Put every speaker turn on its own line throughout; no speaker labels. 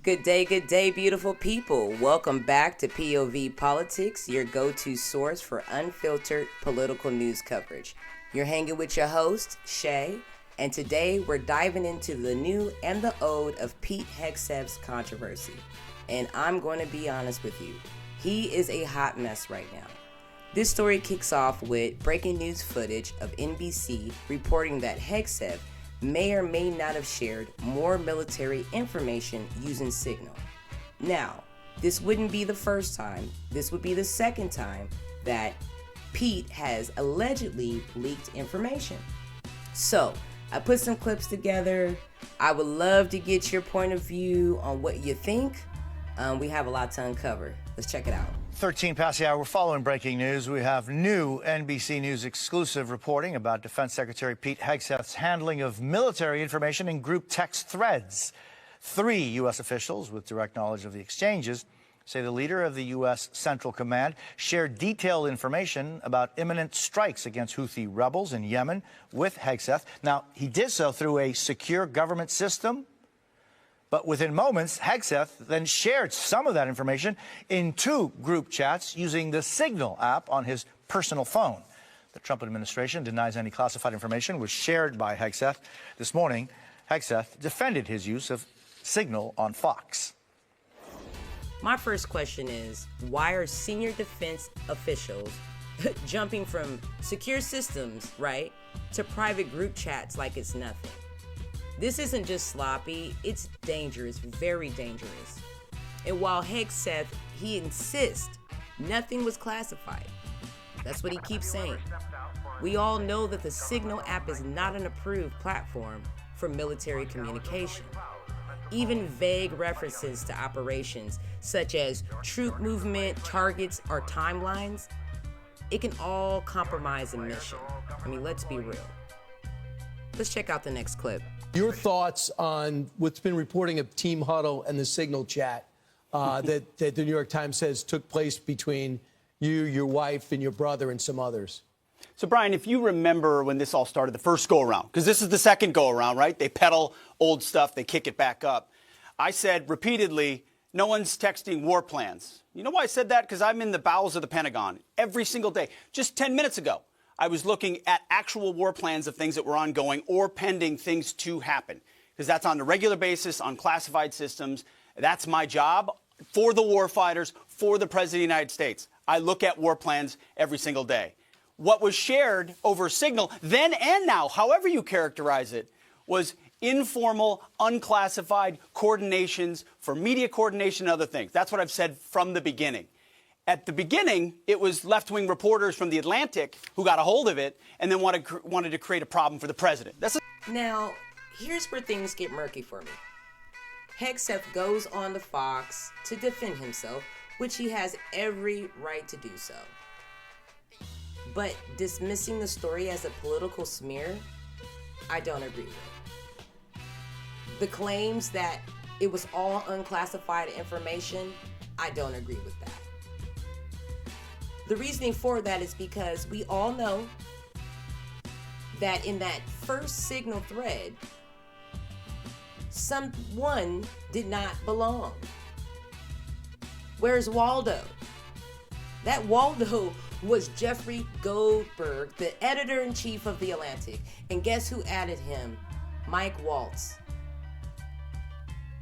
Good day, beautiful people. Welcome back to POV Politics, your go-to source for unfiltered political news coverage. You're hanging with your host, Shay, and today we're diving into the new and the old of Pete Hegseth's controversy. And I'm going to be honest with you, he is a hot mess right now. This story kicks off with breaking news footage of NBC reporting that Hegseth may or may not have shared more military information using Signal. Now, this wouldn't be the first time, this would be the second time that Pete has allegedly leaked information. So, I put some clips together. I would love to get your point of view on what you think. We have a lot to uncover. Let's check it out.
13 past the hour, we're following breaking news. We have new NBC News exclusive reporting about Defense Secretary Pete Hegseth's handling of military information in group text threads. 3 U.S. officials with direct knowledge of the exchanges say the leader of the U.S. Central Command shared detailed information about imminent strikes against Houthi rebels in Yemen with Hegseth. Now, he did so through a secure government system. But within moments, Hegseth then shared some of that information in 2 group chats using the Signal app on his personal phone. The Trump administration denies any classified information was shared by Hegseth. This morning, Hegseth defended his use of Signal on Fox.
My first question is, why are senior defense officials jumping from secure systems, right, to private group chats like it's nothing? This isn't just sloppy, it's dangerous, very dangerous. And while Hegseth, he insists nothing was classified. That's what he keeps saying. We all know that the Signal app is not an approved platform for military communication. Even vague references to operations, such as troop movement, targets, or timelines, it can all compromise a mission. I mean, let's be real. Let's check out the next clip.
Your thoughts on what's been reporting of Team Huddle and the Signal chat that the New York Times says took place between you, your wife, and your brother and some others?
So, Brian, if you remember when this all started, the first go-around, because this is the second go-around, right? They peddle old stuff, they kick it back up. I said repeatedly, no one's texting war plans. You know why I said that? Because I'm in the bowels of the Pentagon every single day. Just 10 minutes ago, I was looking at actual war plans of things that were ongoing or pending things to happen, because that's on a regular basis on classified systems. That's my job for the war fighters, for the President of the United States. I look at war plans every single day. What was shared over Signal then and now, however you characterize it, was informal, unclassified coordinations for media coordination and other things. That's what I've said from the beginning. At the beginning, it was left-wing reporters from The Atlantic who got a hold of it and then wanted to create a problem for the president.
Now, here's where things get murky for me. Hegseth goes on to Fox to defend himself, which he has every right to do so. But dismissing the story as a political smear, I don't agree with. The claims that it was all unclassified information, I don't agree with that. The reasoning for that is because we all know that in that first Signal thread, someone did not belong. Where's Waldo? That Waldo was Jeffrey Goldberg, the editor-in-chief of The Atlantic. And guess who added him? Mike Waltz.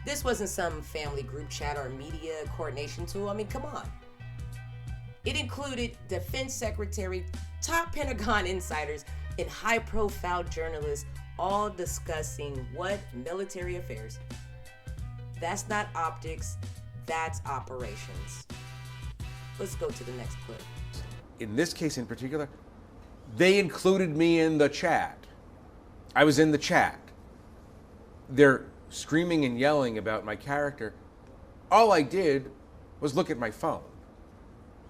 This wasn't some family group chat or media coordination tool. I mean, come on. It included Defense Secretary, top Pentagon insiders, and high-profile journalists all discussing what? Military affairs. That's not optics, that's operations. Let's go to the next clip.
In this case in particular, they included me in the chat. I was in the chat. They're screaming and yelling about my character. All I did was look at my phone.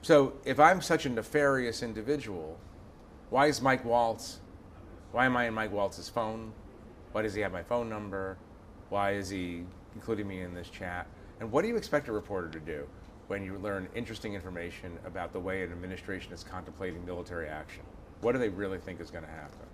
So if I'm such a nefarious individual, why am I in Mike Waltz's phone? Why does he have my phone number? Why is he including me in this chat? And what do you expect a reporter to do when you learn interesting information about the way an administration is contemplating military action? What do they really think is going to happen?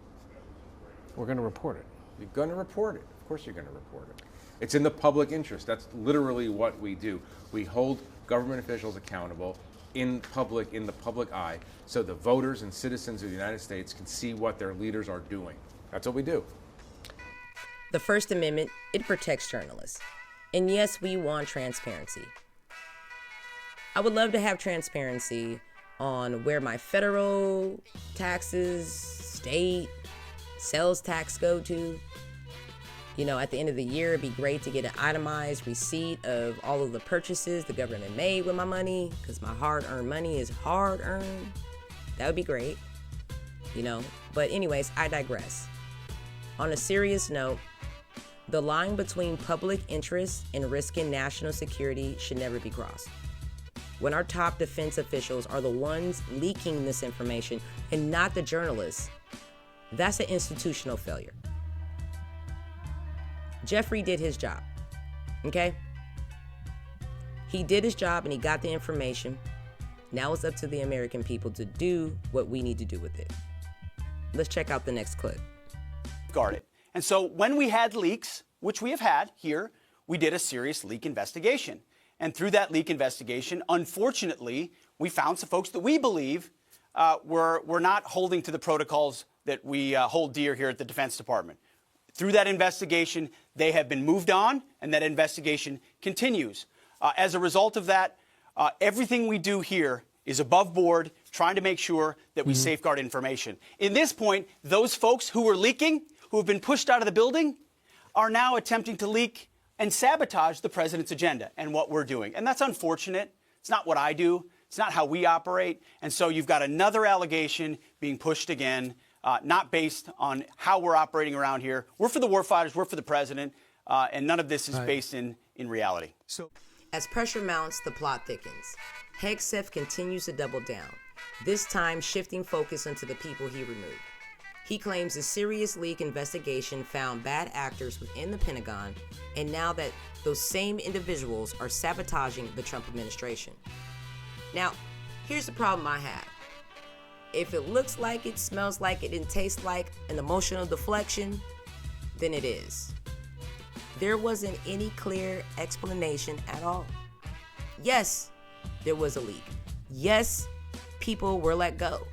We're going to report it.
You're going to report it. Of course you're going to report it. It's in the public interest. That's literally what we do. We hold government officials accountable in the public eye, so the voters and citizens of the United States can see what their leaders are doing. That's what we do.
The First Amendment, it protects journalists. And yes, we want transparency. I would love to have transparency on where my federal taxes, state, sales tax go to. You know, at the end of the year, it'd be great to get an itemized receipt of all of the purchases the government made with my money, because my hard-earned money is hard-earned. That would be great, you know. But anyways, I digress. On a serious note, the line between public interest and risking national security should never be crossed. When our top defense officials are the ones leaking this information and not the journalists, that's an institutional failure. Jeffrey did his job, okay? He did his job and he got the information. Now it's up to the American people to do what we need to do with it. Let's check out the next clip.
Guard it. And so when we had leaks, which we have had here, we did a serious leak investigation. And through that leak investigation, unfortunately, we found some folks that we believe were not holding to the protocols that we hold dear here at the Defense Department. Through that investigation, they have been moved on, and that investigation continues. As a result of that, everything we do here is above board, trying to make sure that we safeguard information. In this point, those folks who were leaking, who have been pushed out of the building, are now attempting to leak and sabotage the president's agenda and what we're doing. And that's unfortunate. It's not what I do. It's not how we operate. And so you've got another allegation being pushed again, not based on how we're operating around here. We're for the warfighters. We're for the president. And none of this is based in reality.
So,
As pressure mounts, the plot thickens. Hegseth continues to double down, this time shifting focus onto the people he removed. He claims a serious leak investigation found bad actors within the Pentagon, and now that those same individuals are sabotaging the Trump administration. Now, here's the problem I have. If it looks like it, smells like it, and tastes like an emotional deflection, then it is. There wasn't any clear explanation at all. Yes, there was a leak. Yes, people were let go.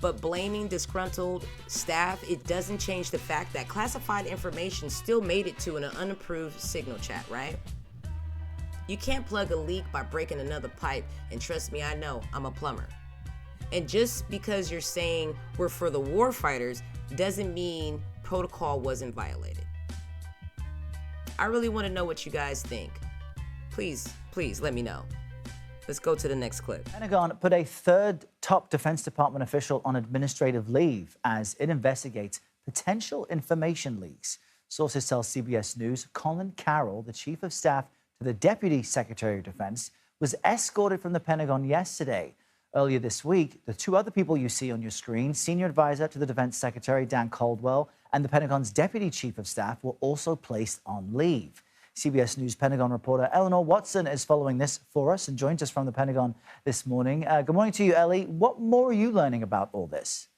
But blaming disgruntled staff, it doesn't change the fact that classified information still made it to an unapproved Signal chat, right? You can't plug a leak by breaking another pipe, and trust me, I know, I'm a plumber. And just because you're saying we're for the warfighters doesn't mean protocol wasn't violated. I really want to know what you guys think. Please let me know. Let's go to the next clip.
Pentagon put a third top Defense Department official on administrative leave as it investigates potential information leaks. Sources tell CBS News Colin Carroll, the chief of staff to the Deputy Secretary of Defense, was escorted from the Pentagon yesterday. Earlier this week, the two other people you see on your screen, Senior Advisor to the Defense Secretary Dan Caldwell and the Pentagon's Deputy Chief of Staff, were also placed on leave. CBS News Pentagon reporter Eleanor Watson is following this for us and joins us from the Pentagon this morning. Good morning to you, Ellie. What more are you learning about all this?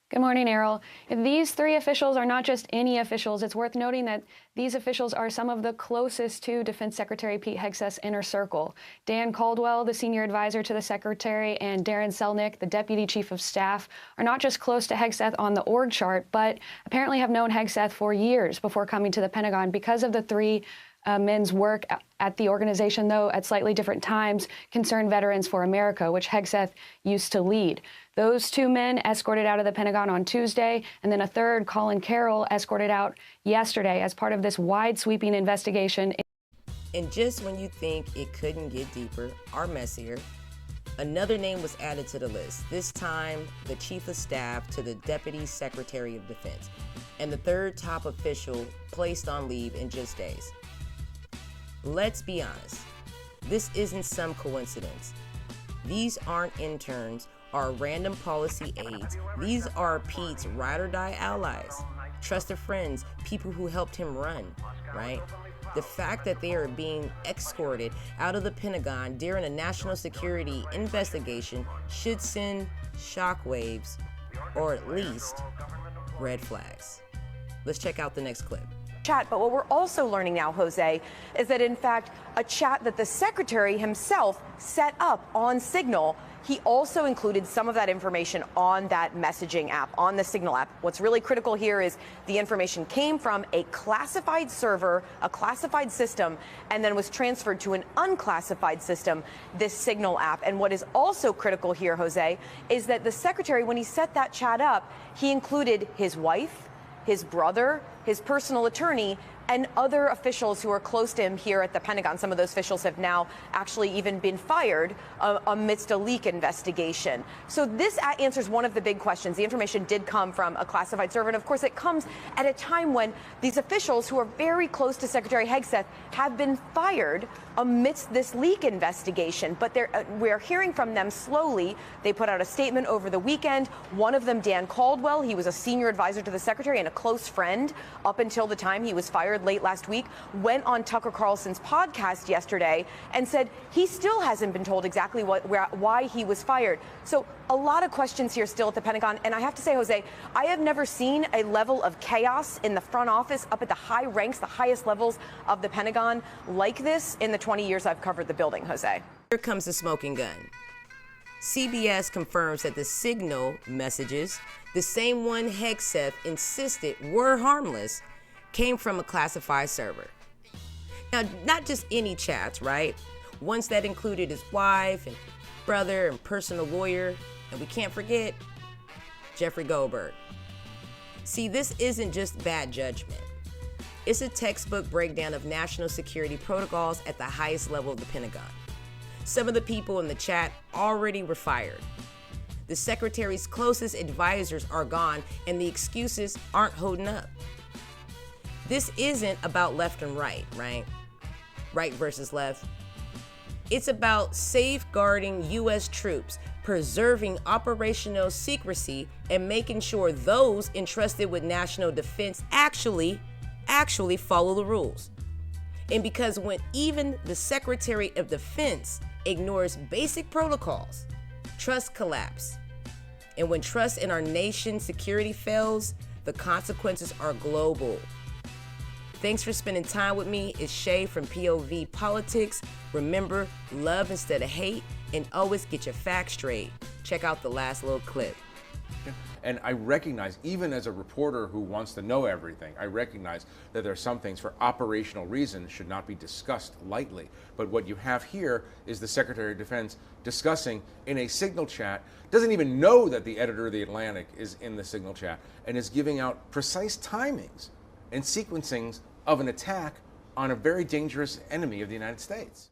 Good morning, Errol. These three officials are not just any officials. It's worth noting that these officials are some of the closest to Defense Secretary Pete Hegseth's inner circle. Dan Caldwell, the senior advisor to the secretary, and Darren Selnick, the deputy chief of staff, are not just close to Hegseth on the org chart, but apparently have known Hegseth for years before coming to the Pentagon because of the three men's work at the organization, though at slightly different times, concerned Veterans for America, which Hegseth used to lead. Those two men escorted out of the Pentagon on Tuesday, and then a third, Colin Carroll, escorted out yesterday as part of this wide-sweeping investigation.
And just when you think it couldn't get deeper or messier, another name was added to the list, this time the Chief of Staff to the Deputy Secretary of Defense, and the third top official placed on leave in just days. Let's be honest, this isn't some coincidence. These aren't interns or random policy aides. These are Pete's ride-or-die allies, trusted friends, people who helped him run, right? The fact that they are being escorted out of the Pentagon during a national security investigation should send shockwaves, or at least red flags. Let's check out the next clip.
chat. But what we're also learning now, Jose, is that in fact, a chat that the secretary himself set up on Signal, he also included some of that information on that messaging app, on the Signal app. What's really critical here is the information came from a classified server, a classified system, and then was transferred to an unclassified system, this Signal app. And what is also critical here, Jose, is that the secretary, when he set that chat up, he included his wife, his brother, his personal attorney, and other officials who are close to him here at the Pentagon. Some of those officials have now actually even been fired amidst a leak investigation. So this answers one of the big questions. The information did come from a classified server, and of course it comes at a time when these officials who are very close to Secretary Hegseth have been fired amidst this leak investigation. But we're hearing from them slowly. They put out a statement over the weekend. One of them, Dan Caldwell, he was a senior advisor to the secretary and a close friend up until the time he was fired late last week, went on Tucker Carlson's podcast yesterday and said he still hasn't been told exactly why he was fired. So a lot of questions here still at the Pentagon. And I have to say, Jose, I have never seen a level of chaos in the front office up at the high ranks, the highest levels of the Pentagon like this in the 20 years I've covered the building, Jose.
Here comes the smoking gun. CBS confirms that the Signal messages, the same one Hegseth insisted were harmless, came from a classified server. Now, not just any chats, right? Ones that included his wife and brother and personal lawyer, and we can't forget Jeffrey Goldberg. See, this isn't just bad judgment. It's a textbook breakdown of national security protocols at the highest level of the Pentagon. Some of the people in the chat already were fired. The secretary's closest advisors are gone, and the excuses aren't holding up. This isn't about left and right, right? Right versus left. It's about safeguarding U.S. troops, preserving operational secrecy, and making sure those entrusted with national defense actually follow the rules. And because when even the Secretary of Defense ignores basic protocols, trust collapses. And when trust in our nation's security fails, the consequences are global. Thanks for spending time with me. It's Shay from POV Politics. Remember, love instead of hate, and always get your facts straight. Check out the last little clip.
And I recognize, even as a reporter who wants to know everything, I recognize that there are some things for operational reasons should not be discussed lightly. But what you have here is the Secretary of Defense discussing in a Signal chat, doesn't even know that the editor of The Atlantic is in the Signal chat, and is giving out precise timings and sequencings of an attack on a very dangerous enemy of the United States.